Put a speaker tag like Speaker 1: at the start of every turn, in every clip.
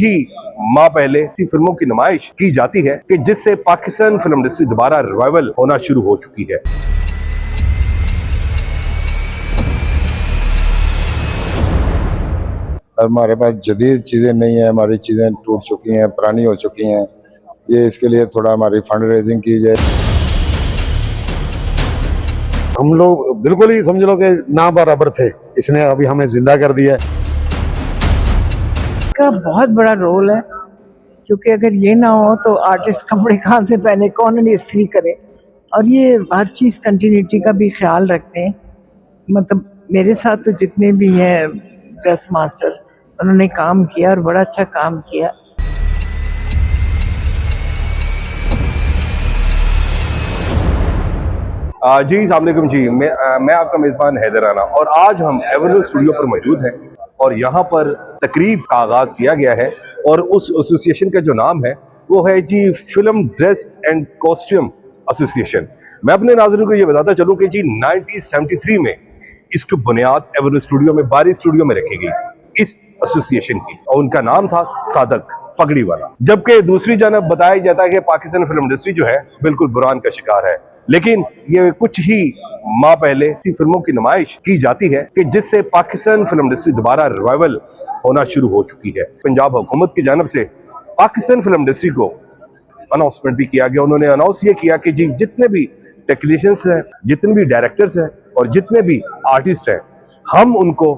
Speaker 1: ही माह पहले ऐसी फिल्मों की नुमाइश की जाती है कि जिससे पाकिस्तान फिल्म इंडस्ट्री दोबारा रिवाइवल होना शुरू हो चुकी है।
Speaker 2: हमारे पास जदीद चीज़ें नहीं है, हमारी चीज़ें टूट चुकी हैं, पुरानी हो चुकी हैं। ये इसके लिए थोड़ा हमारी फंड रेजिंग की जाए।
Speaker 3: हम लोग बिल्कुल ही समझ लो कि ना बराबर थे, इसने अभी हमें जिंदा कर दिया।
Speaker 4: का बहुत बड़ा रोल है, क्योंकि अगर ये ना हो तो आर्टिस्ट कपड़े कहाँ से पहने, कौन इस्त्री करे, और ये हर चीज़ कंटिन्यूटी का भी ख्याल रखते हैं। मतलब मेरे साथ तो जितने भी हैं ड्रेस मास्टर, उन्होंने काम किया और बड़ा अच्छा काम किया।
Speaker 1: जी अस्सलाम वालेकुम जी, मैं आपका मेज़बान हैदर राना और आज हम एवेन्यू स्टूडियो पर मौजूद हैं और यहाँ पर तकरीब का आगाज़ किया गया है और उस एसोसिएशन का जो नाम है वो है जी film dress and costume association. मैं अपने नाज़रीन को ये बताता चलूँ कि जी 1973 में इसकी बुनियाद एवेन्यू स्टूडियो में, बारी स्टूडियो में रखी गई इस एसोसिएशन की, और उनका नाम था सादक पगड़ी वाला। जबकि दूसरी जानब बताया जाता है कि पाकिस्तान फिल्म इंडस्ट्री जो है बिल्कुल बुरान का शिकार है, लेकिन ये कुछ ही माह पहले ऐसी फिल्मों की नुमाइश की जाती है कि जिससे पाकिस्तान फिल्म इंडस्ट्री दोबारा रिवाइवल होना शुरू हो चुकी है। पंजाब हुकूमत की जानब से पाकिस्तान फिल्म इंडस्ट्री को अनाउंसमेंट भी किया गया। उन्होंने अनाउंस ये किया कि जी जितने भी टेक्नीशियंस हैं, जितने भी डायरेक्टर्स हैं और जितने भी आर्टिस्ट हैं, हम उनको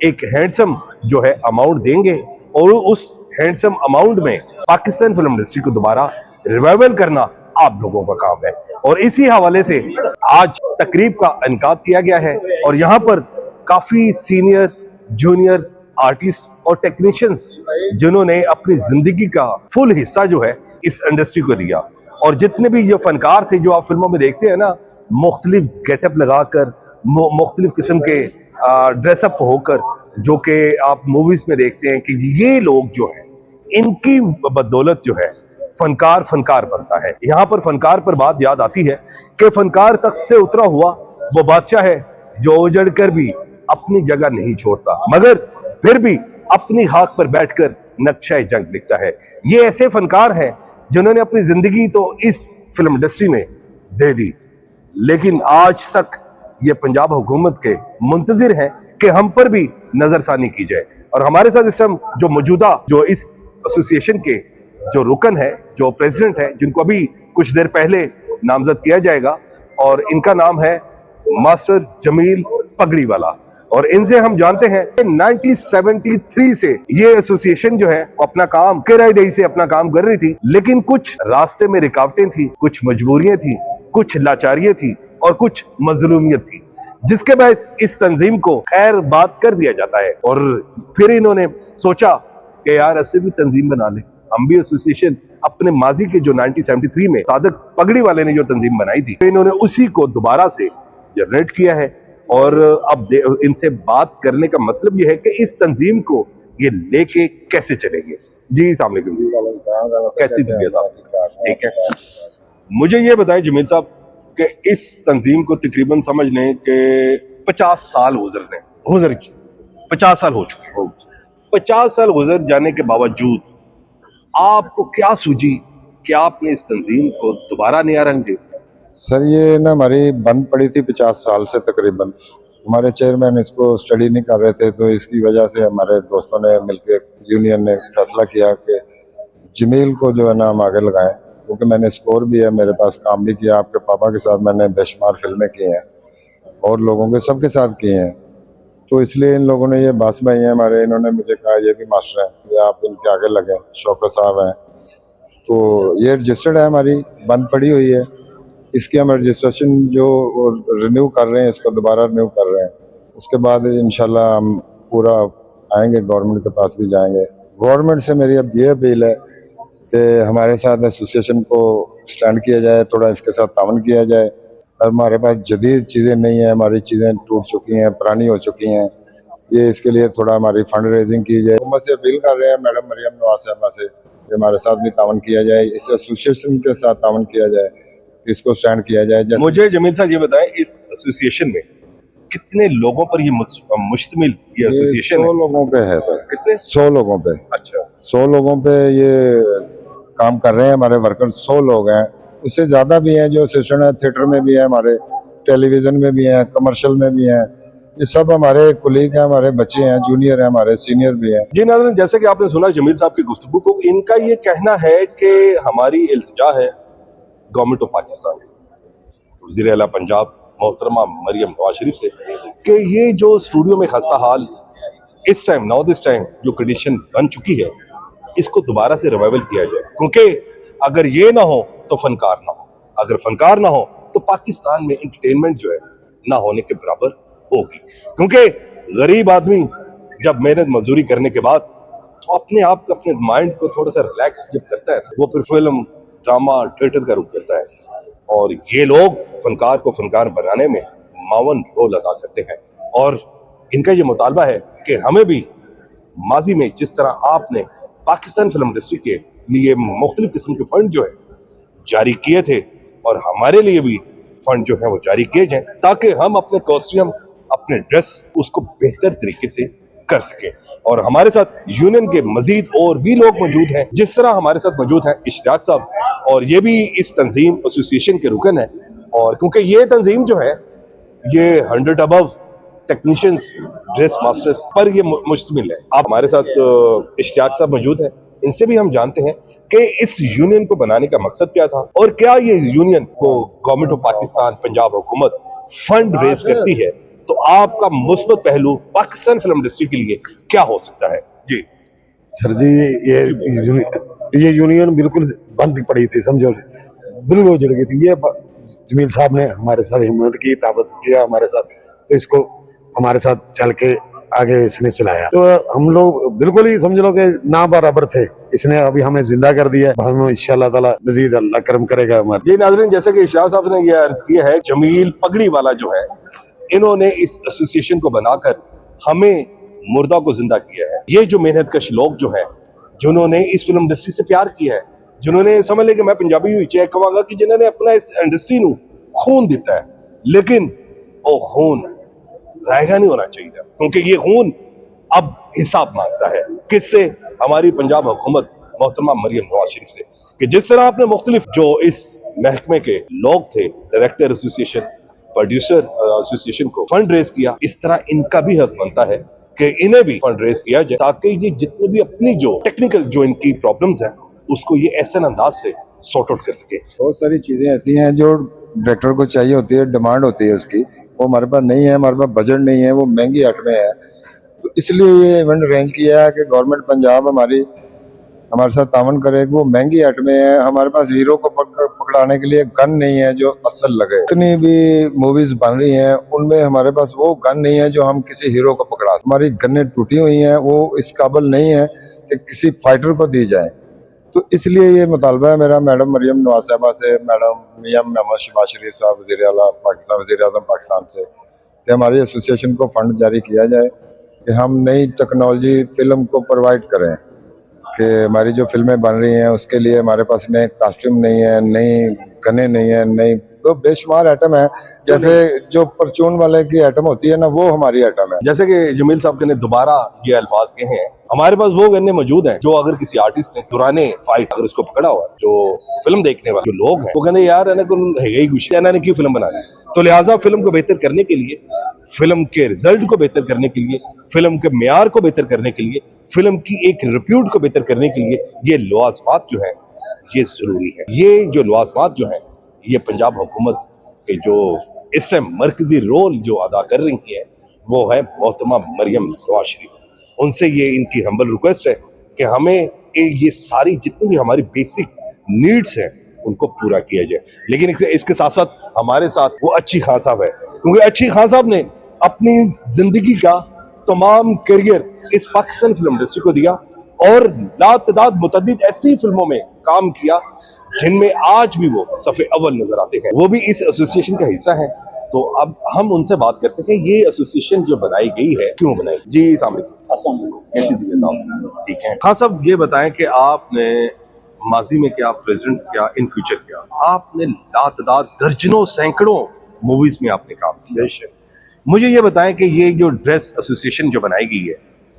Speaker 1: एक हैंडसम जो है अमाउंट देंगे और उस हैंडसम अमाउंट में पाकिस्तान फिल्म इंडस्ट्री को दोबारा रिवाइवल करना आप लोगों का काम है। और इसी हवाले से आज तकरीब का इनकाद किया गया है और यहाँ पर काफी सीनियर जूनियर आर्टिस्ट और टेक्नीशियंस जिन्होंने अपनी जिंदगी का फुल हिस्सा जो है इस इंडस्ट्री को दिया, और जितने भी ये फनकार थे जो आप फिल्मों में देखते हैं ना, मुख्तलिफ गेटअप लगाकर, मुख्तलिफ किस्म के ड्रेसअप होकर, जो कि आप मूवीज में देखते हैं कि ये लोग जो है इनकी बदौलत जो है फनकार फनकार बनता है। यहाँ पर फनकार पर बात याद आती है कि फनकार तख्त से उतरा हुआ वो बादशाह है जो उजड़ कर भी अपनी जगह नहीं छोड़ता, मगर फिर भी अपनी खाक पर बैठकर नक्शा जंग लिखता है। ये ऐसे फनकार हैं जिन्होंने अपनी जिंदगी तो इस फिल्म इंडस्ट्री में दे दी, लेकिन आज तक ये पंजाब हुकूमत के मुंतजिर हैं कि हम पर भी नजरसानी की जाए। और हमारे साथ इस टाइम जो मौजूदा जो इस एसोसिएशन के जो रुकन है, जो प्रेसिडेंट है, जिनको अभी कुछ देर पहले नामजद किया जाएगा, और इनका नाम है मास्टर जमील पगड़ी वाला। और इनसे हम जानते हैं कि 1973 से ये एसोसिएशन जो है अपना काम किराएदारी से अपना काम कर रही थी, लेकिन कुछ रास्ते में रुकावटें थी, कुछ मजबूरियां थी, कुछ लाचारियां थी और कुछ मजलूमियत थी, जिसके बायस इस तंजीम को खैर बात कर दिया जाता है। और फिर इन्होंने सोचा कि यार ऐसे भी तंजीम बना ले, हम भी एसोसिएशन अपने माजी के जो 1973 में सादक पगड़ी वाले ने जो तंजीम बनाई थी, तो इन्होंने उसी को दोबारा से जनरेट किया है। और अब इनसे बात करने का मतलब यह है कि इस तंजीम को ये लेके कैसे चलेंगे। जी अस्सलाम वालेकुम, कैसी तबीयत आप? ठीक है, मुझे ये बताएं जमील साहब कि इस तंजीम को तकरीबन समझ लें कि 50 साल गुजर 50 साल हो चुके हैं। 50 साल गुजर जाने के बावजूद आपको क्या सूझी कि आपने इस तंजीम को दोबारा नया रंग दे?
Speaker 2: सर ये ना हमारी बंद पड़ी थी 50 साल से तकरीबन। हमारे चेयरमैन इसको स्टडी नहीं कर रहे थे, तो इसकी वजह से हमारे दोस्तों ने मिलकर यूनियन ने फैसला किया कि जमील को जो है ना हम आगे लगाएं, क्योंकि मैंने स्कोर भी है, मेरे पास काम भी किया, आपके पापा के साथ मैंने बेशुमार फिल्में की हैं और लोगों के सबके साथ की हैं, तो इसलिए इन लोगों ने ये बास भाई हैं हमारे, इन्होंने मुझे कहा ये भी मास्टर हैं कि आप इनके आगे लगें। शौकत साहब हैं, तो ये रजिस्टर्ड है, हमारी बंद पड़ी हुई है, इसकी हम रजिस्ट्रेशन जो रिन्यू कर रहे हैं, इसको दोबारा रिन्यू कर रहे हैं। उसके बाद इंशाल्लाह हम पूरा आएंगे, गवर्नमेंट के पास भी जाएंगे। गवर्नमेंट से मेरी अब ये अपील है कि हमारे साथ एसोसिएशन को स्टैंड किया जाए, थोड़ा इसके साथ तावन किया जाए। हमारे पास जदीद चीज़ें नहीं है, हमारी चीज़ें टूट चुकी हैं, पुरानी हो चुकी हैं। ये इसके लिए थोड़ा हमारी फंड रेजिंग की जाए। हुकूमत से अपील कर रहे हैं मैडम मरियम नवाज साहबा से कि हमारे साथ भी तावन किया जाए, इस एसोसिएशन के साथ तावन किया जाए, इसको स्टैंड किया जाए।
Speaker 1: मुझे जमील साहब ये बताएं, इस एसोसिएशन में कितने लोगों पर ये मुश्तमिल ये एसोसिएशन
Speaker 2: 100
Speaker 1: है?
Speaker 2: लोगों पे है सर,
Speaker 1: कितने?
Speaker 2: 100 लोगों पे,
Speaker 1: अच्छा,
Speaker 2: 100 लोगों पे ये काम कर रहे हैं हमारे वर्कर, 100 लोग हैं। उससे ज़्यादा भी हैं जो सेशन है, थिएटर में भी है, हमारे टेलीविज़न में भी हैं, कमर्शियल में भी हैं। ये सब हमारे कुलीग हैं, हमारे बच्चे हैं, जूनियर हैं, हमारे सीनियर भी हैं।
Speaker 1: जी नाज़रीन, जैसे कि आपने सुना जमील साहब की गुफ्तगू को, इनका ये कहना है कि हमारी इल्तिजा है गवर्नमेंट ऑफ पाकिस्तान से, वज़ीर आला पंजाब मोहतरमा मरियम नवाज शरीफ से, कि ये जो स्टूडियो में खस्ता हाल इस टाइम नाउ दिस टाइम जो कंडीशन बन चुकी है, इसको दोबारा से रिवाइवल किया जाए, क्योंकि अगर ये ना हो तो फनकार ना हो, अगर फनकार ना हो तो पाकिस्तान में एंटरटेनमेंट जो है ना होने के बराबर होगी। क्योंकि गरीब आदमी जब मेहनत मजदूरी करने के बाद तो अपने आप को, अपने माइंड को थोड़ा सा रिलैक्स जब करता है, वो फिर फिल्म, ड्रामा, थिएटर का रूप करता है। और ये लोग फनकार को फनकार बनाने में मावन रोल अदा करते हैं। और इनका ये मुतालबा है कि हमें भी माजी में जिस तरह आपने पाकिस्तान फिल्म इंडस्ट्री के लिए मुख्तलिफ किस्म के फंड जो है जारी किए थे, और हमारे लिए भी फंड जो है वो जारी किए जाएं, ताकि हम अपने कॉस्ट्यूम, अपने ड्रेस उसको बेहतर तरीके से कर सके। और हमारे साथ यूनियन के मजीद और भी लोग मौजूद हैं, जिस तरह हमारे साथ मौजूद हैं इश्तियाक साहब, और ये भी इस तंजीम एसोसिएशन के रुकन है। और क्योंकि ये तंजीम जो है ये 100 अबव टेक्नीशियंस, ड्रेस मास्टर्स पर ये मुश्तमिल है। आप हमारे साथ इश्तियाक साहब मौजूद हैं, इनसे भी हम जानते हैं कि इस यूनियन को बनाने का मकसद क्या था, और क्या ये यूनियन को गवर्नमेंट ऑफ पाकिस्तान, पंजाब हुकूमत फंड रेज करती है, तो आपका मुस्बत पहलू पाकिस्तान फिल्म इंडस्ट्री के लिए क्या हो सकता है? जी
Speaker 3: सर जी, ये यूनियन बिल्कुल बंद पड़ी थी, समझो बिल्कुल उजड़ गई थी। ये जमील साहब ने हमारे साथ हिम्मत की, ताकत किया हमारे साथ, तो इसको हमारे साथ चल के आगे इसने चलाया। तो हम लोग बिल्कुल ही समझ लो कि ना बराबर थे, इसने अभी हमें जिंदा कर दिया। हम इंशाल्लाह ताला मजीद अल्लाह करम करेगा हमारे।
Speaker 1: जी नाज़रीन, जैसे कि इशाक साहब ने यह अर्ज किया है, जमील पगड़ी वाला जो है, इन्होंने इस एसोसिएशन को बनाकर हमें मुर्दा को जिंदा किया है। ये जो मेहनत कश लोग जो है, जिन्होंने इस फिल्म इंडस्ट्री से प्यार किया है, जिन्होंने, समझ ले कि मैं पंजाबी भी चेक कहूंगा कि जिन्होंने अपना इस इंडस्ट्री ਨੂੰ खून दिता है, लेकिन वो खून रहेगा नहीं होना चाहिए, क्योंकि ये खून अब हिसाब मांगता है। किससे? हमारी पंजाब हुकूमत मोहतरमा मरियम नवाज शरीफ से, कि जिस तरह आपने मुख्तलिफ जो इस महकमे के लोग थे, डायरेक्टर एसोसिएशन, प्रोड्यूसर एसोसिएशन को फंड रेज किया, इस तरह इनका भी हक बनता है कि इन्हें भी फंड रेज किया जाए, ताकि ये जितने भी अपनी जो टेक्निकल जो इनकी प्रॉब्लम्स हैं उसको ये ऐसे अंदाज से सॉर्ट आउट कर सके।
Speaker 2: बहुत सारी चीज़ें ऐसी हैं जो डायरेक्टर को चाहिए होती है, डिमांड होती है उसकी, वो हमारे पास नहीं है, हमारे पास बजट नहीं है, वो महंगी आइटमें है। तो इसलिए ये इवेंट अरेंज किया है कि गवर्नमेंट पंजाब हमारे साथ तावन करे कि वो महंगी आइटमें हैं। हमारे पास हीरो को पकड़ाने के लिए गन नहीं है जो असल लगे। जितनी भी मूवीज बन रही हैं उनमें हमारे पास वो गन नहीं है जो हम किसी हीरो को पकड़ा। हमारी गन्नें टूटी हुई हैं, वो इस काबिल नहीं है कि किसी फाइटर को दी जाए। तो इसलिए ये मुतालबा है मेरा मैडम मरियम नवाज साहबा से, मैडम मियां मोहम्मद शहबाज शरीफ साहब वज़ीर आला पाकिस्तान, वज़ीर आज़म पाकिस्तान से, कि हमारी एसोसिएशन को फंड जारी किया जाए कि हम नई टेक्नोलॉजी फिल्म को प्रोवाइड करें, कि हमारी जो फिल्में बन रही हैं उसके लिए हमारे पास नए कास्ट्यूम नहीं है, नई गने नहीं है, नई तो बेशुमार आइटम है। जैसे जो परचून वाले की आइटम होती है ना, वो हमारी आइटम है।
Speaker 1: जैसे कि जमील साहब ने दोबारा ये अल्फाज कहे हैं, हमारे पास वो गन्ने मौजूद हैं जो अगर किसी आर्टिस्ट ने पुराने फाइट अगर उसको पकड़ा हुआ, जो फिल्म देखने वाले जो लोग हैं वो कहते यार है कुछ ने क्यों फिल्म बनानी। तो लिहाजा फिल्म को बेहतर करने के लिए, फिल्म के रिजल्ट को बेहतर करने के लिए, फिल्म के मेयार को बेहतर करने के लिए, फिल्म की एक रिप्यूट को बेहतर करने के लिए ये लवाजमात जो है ये जरूरी है। ये जो लवाजमात जो है ये पंजाब हुकूमत के जो इस टाइम मरकजी रोल जो अदा कर रही है वो है मोहतरमा मरियम नवाज शरीफ। उनसे ये इनकी हम्बल रिक्वेस्ट है कि हमें ये सारी जितनी भी हमारी बेसिक नीड्स हैं उनको पूरा किया जाए। लेकिन इसके साथ साथ हमारे साथ वो अच्छी खान साहब है, क्योंकि अच्छी खान साहब ने अपनी जिंदगी का तमाम करियर इस पाकिस्तान फिल्म इंडस्ट्री को दिया और लातादाद मुतअद्दिद ऐसी फिल्मों में काम किया जिनमें आज भी वो सफ़े अव्वल नजर आते हैं। वो भी इस एसोसिएशन का हिस्सा है। तो अब हम उनसे बात करते हैं कि ये एसोसिएशन जो बनाई गई है क्यों बनाई। जी सामने कैसी थी बताओ। ठीक है खान साहब, ये बताएं कि आपने माजी में क्या, प्रेजेंट क्या, इन फ्यूचर क्या, आपने लातादाद दर्जनों सैकड़ों मूवीज में आपने काम किया। मुझे ये बताएं कि ये जो ड्रेस एसोसिएशन जो बनाई गई है,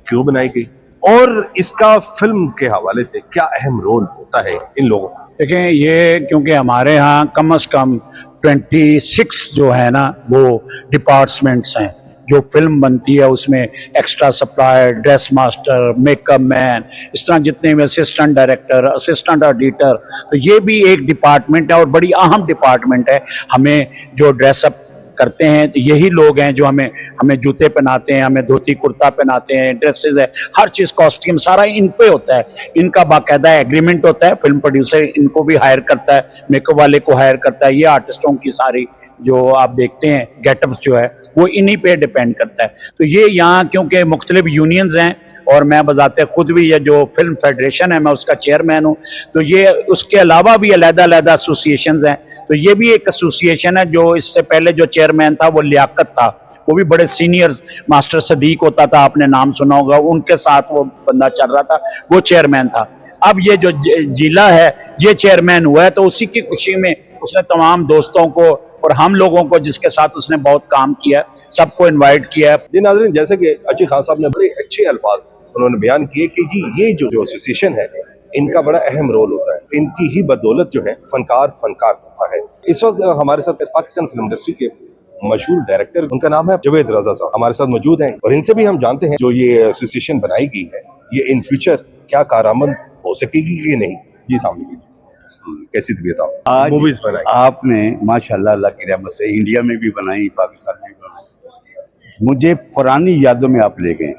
Speaker 1: क्यों बनाई गई, और इसका फिल्म के हवाले से क्या अहम रोल होता है इन लोगों का?
Speaker 5: देखें, ये क्योंकि हमारे यहाँ कम से कम 26 जो है ना वो डिपार्टमेंट्स हैं। जो फिल्म बनती है उसमें extra supplier, dress master, makeup man, इस तरह जितने में असिस्टेंट डायरेक्टर, असिस्टेंट एडिटर, तो ये भी एक डिपार्टमेंट है और बड़ी अहम डिपार्टमेंट है। हमें जो ड्रेसअप करते हैं तो यही लोग हैं जो हमें हमें जूते पहनाते हैं, हमें धोती कुर्ता पहनाते हैं, ड्रेसेस है, हर चीज़ कॉस्ट्यूम सारा इन पे होता है। इनका बाकायदा एग्रीमेंट होता है, फिल्म प्रोड्यूसर इनको भी हायर करता है, मेकअप वाले को हायर करता है। ये आर्टिस्टों की सारी जो आप देखते हैं गेटअप्स जो है वो इन्हीं पे डिपेंड करता है। तो ये यहाँ क्योंकि मुख्तलिफ यूनियंस हैं और मैं बजाते खुद भी ये जो फिल्म फेडरेशन है मैं उसका चेयरमैन हूँ, तो ये उसके अलावा भी अलग-अलग एसोसिएशंस हैं। तो ये भी एक एसोसिएशन है जो इससे पहले जो चेयरमैन था वो लियाकत था, वो भी बड़े सीनियर्स, मास्टर सदीक होता था, आपने नाम सुना होगा, उनके साथ वो बंदा चल रहा था, वो चेयरमैन था। अब ये जो जिला है ये चेयरमैन हुआ है, तो उसी की खुशी में उसने तमाम दोस्तों को और हम लोगों को जिसके साथ उसने बहुत काम किया सबको इनवाइट किया।
Speaker 1: जी नाज़रीन, जैसे कि अची खान साहब ने बड़े अच्छे अल्फाज उन्होंने बयान किए कि जी ये जो एसोसिएशन है इनका बड़ा अहम रोल होता है, इनकी ही बदौलत जो है फनकार होता है। इस वक्त हमारे साथ पाकिस्तान फिल्म इंडस्ट्री के मशहूर डायरेक्टर, उनका नाम है जवेद रजा साहब, हमारे साथ मौजूद हैं और इनसे भी हम जानते हैं जो ये एसोसिएशन बनाई गई है ये इन फ्यूचर क्या कारआमद हो सकेगी कि नहीं। जी सामने कैसी तबीयत आप?
Speaker 6: आज
Speaker 1: मूवीज बनाई
Speaker 6: आपने माशाल्लाह अल्लाह की रहमत से इंडिया में भी बनाई, पाकिस्तान में भी बनाई। मुझे पुरानी यादों में आप ले गए।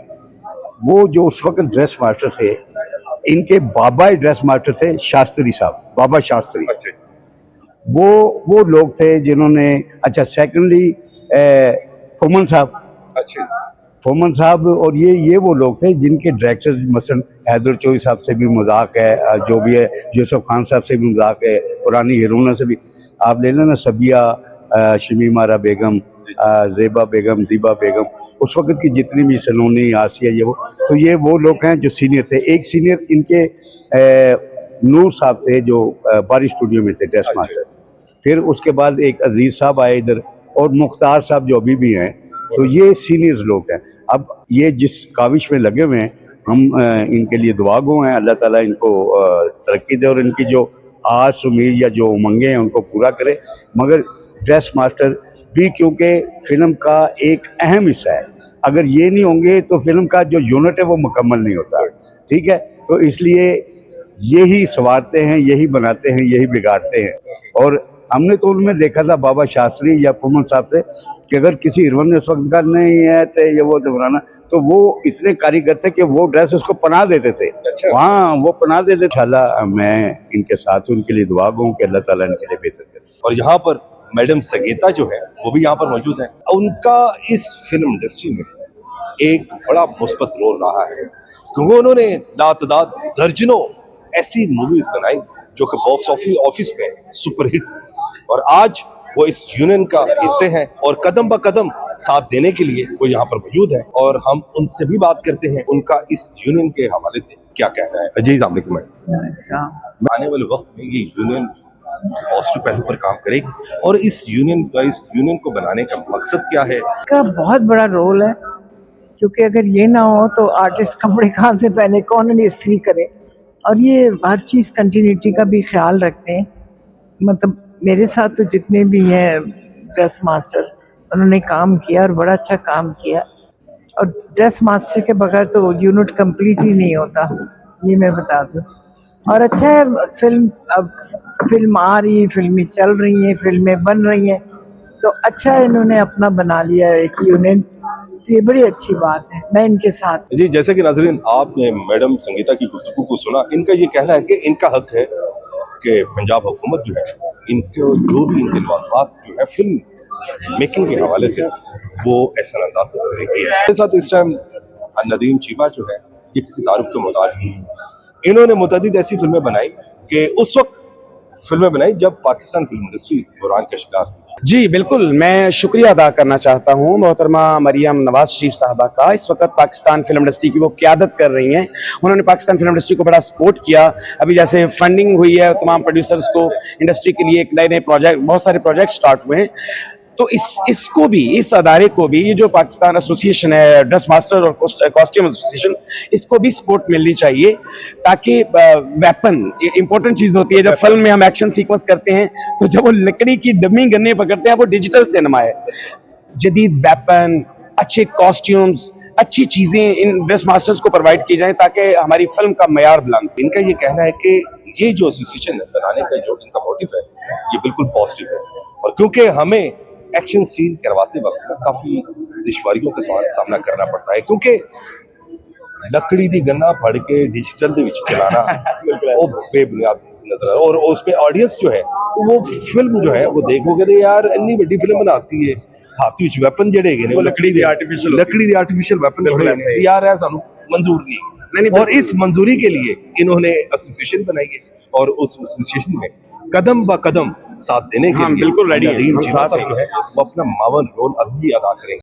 Speaker 6: वो जो उस वक्त ड्रेस मास्टर थे, इनके बाबा ड्रेस मास्टर थे शास्त्री साहब, बाबा शास्त्री। वो लोग थे जिन्होंने, अच्छा सेकेंडली फोमन साहब,
Speaker 1: अच्छे
Speaker 6: फोमन साहब, और ये वो लोग थे जिनके डायरेक्टर मसलन हैदर चौधरी साहब से भी मजाक है, जो भी है यूसुफ खान साहब से भी मजाक है, पुरानी हीरोइनों से भी आप ले लेना, सबिया, शमीमारा बेगम, ज़ेबा बेगम, ज़ीबा बेगम, उस वक्त की जितनी भी सलोनी, आसिया, ये तो ये वो लोग हैं जो सीनियर थे। एक सीनियर इनके नूर साहब थे जो बारी स्टूडियो में थे ड्रेस मास्टर। फिर उसके बाद एक अजीज साहब आए इधर और मुख्तार साहब जो अभी भी हैं, तो ये सीनियर्स लोग हैं। अब ये जिस काविश में लगे हुए हैं हम इनके लिए दुआ गो हैं, अल्लाह ताला इनको तरक्की दे और इनकी जो आस उम्मीद या जो उमंगे हैं उनको पूरा करे। मगर ड्रेस मास्टर भी क्योंकि फिल्म का एक अहम हिस्सा है, अगर ये नहीं होंगे तो फिल्म का जो यूनिट है वो मुकम्मल नहीं होता, ठीक है। तो इसलिए यही संवारते हैं, यही बनाते हैं, यही बिगाड़ते हैं। और हमने तो उनमें देखा था बाबा शास्त्री या पुमन साहब से कि अगर किसी हीरोइन ने उस वक्त का नहीं है तो ये वो तो बनाना, तो वो इतने कारीगर थे कि वो ड्रेस उसको पना देते थे। हाँ, वो पना देते थे। इंशाल्लाह मैं इनके साथ उनके लिए दुआ गूँ कि अल्लाह ताला इनके लिए बेहतर करे।
Speaker 1: और यहाँ पर मैडम संगीता जो है वो भी यहाँ पर मौजूद है। उनका इस फिल्म इंडस्ट्री में एक बड़ा मुस्बत रोल रहा है क्योंकि उन्होंने लातदाद दर्जनों ऐसी मूवीज बनाई जो कि बॉक्स ऑफिस पे सुपरहिट, और आज वो इस यूनियन का हिस्से हैं और कदम ब कदम साथ देने के लिए वो यहाँ पर मौजूद है। और हम उनसे भी बात करते हैं उनका इस यूनियन के हवाले से क्या कहना है। जी अस्सलाम वालेकुम। आने वाले वक्त में ये यूनियन पॉजिटिव पहलू पर काम करेगी और इस यूनियन को बनाने का मकसद क्या है?
Speaker 4: का बहुत बड़ा रोल है, क्योंकि अगर ये ना हो तो आर्टिस्ट कपड़े कहाँ से पहने, कौन इस्त्री करे, और ये हर चीज़ कंटिन्यूटी का भी ख्याल रखते हैं। मतलब मेरे साथ तो जितने भी हैं ड्रेस मास्टर, उन्होंने काम किया और बड़ा अच्छा काम किया, और ड्रेस मास्टर के बगैर तो यूनिट कंप्लीट ही नहीं होता, ये मैं बता दूँ। और अच्छा है, अब फिल्म आ रही है, फिल्में चल रही हैं, फिल्में बन रही हैं, तो अच्छा इन्होंने अपना बना लिया है एक यूनियन, तो ये बड़ी अच्छी बात है। मैं इनके साथ।
Speaker 1: जी, जैसे कि नाज़रीन आपने मैडम संगीता की गुफ्तगू को सुना, इनका ये कहना है कि इनका हक है कि पंजाब हुकूमत जो है इनको जो भी इनके लिबासात जो है फिल्म मेकिंग के हवाले से वो ऐसा अंदाज से करेंगे। मेरे साथ इस टाइम नदीम चीमा जो है ये किसी तारुफ के मोहताज नहीं है। इन्होंने मुतअद्दिद ऐसी फिल्में बनाई कि उस वक्त फिल्में बनाई जब पाकिस्तान फिल्म इंडस्ट्री बुरान का शिकार थी।
Speaker 7: जी बिल्कुल, मैं शुक्रिया अदा करना चाहता हूँ मोहतरमा मरियम नवाज शरीफ साहबा का। इस वक्त पाकिस्तान फिल्म इंडस्ट्री की वो क़यादत कर रही हैं, उन्होंने पाकिस्तान फिल्म इंडस्ट्री को बड़ा सपोर्ट किया। अभी जैसे फंडिंग हुई है तमाम प्रोड्यूसर्स को इंडस्ट्री के लिए, एक नए नए प्रोजेक्ट, बहुत सारे प्रोजेक्ट स्टार्ट हुए हैं। तो इसको भी, इस अदारे को भी, ये जो पाकिस्तान एसोसिएशन है, ड्रेस मास्टर और कॉस्ट्यूम एसोसिएशन, इसको भी सपोर्ट मिलनी चाहिए, ताकि वेपन इंपॉर्टेंट चीज होती है। जब फिल्म में हम एक्शन सीक्वेंस करते हैं तो जब वो लकड़ी की डमी गन्ने पकड़ते हैं, वो डिजिटल सिनेमा है। जदीद वेपन, अच्छे कॉस्ट्यूम्स, अच्छी चीजें इन ड्रेस मास्टर्स को प्रोवाइड की जाए ताकि हमारी फिल्म का मयार बुलंद हो।
Speaker 1: इनका ये कहना है कि ये जो एसोसिएशन बनाने का जो इनका मोटिव है, ये बिल्कुल पॉजिटिव है, और क्योंकि हमें एक्शन सीन करवाते वक्त ना काफी दुश्वारियों का सामना करना पड़ता है, क्योंकि लकड़ी दी गन्ना फड़ के डिजिटल ਦੇ ਵਿੱਚ चलाना वो बेबुनियाद नजर है। और उसमें ऑडियंस जो है वो फिल्म जो है वो देखोगे तो यार इतनी बड़ी फिल्म बनाती है, हाथ ਵਿੱਚ वेपन ਜਿਹੜੇ ਹੈਗੇ ਨੇ लकड़ी ਦੀ आर्टिफिशियल वेपन यार है सानू मंजूर नहीं। और इस मंजूरी के लिए इन्होंने एसोसिएशन बनाई है, और उस एसोसिएशन में कदम ब कदम साथ देने के लिए
Speaker 7: बिल्कुल रेडी है।
Speaker 1: नदीम चीमा साहब जो है वो अपना मावन रोल अभी अदा करेंगे।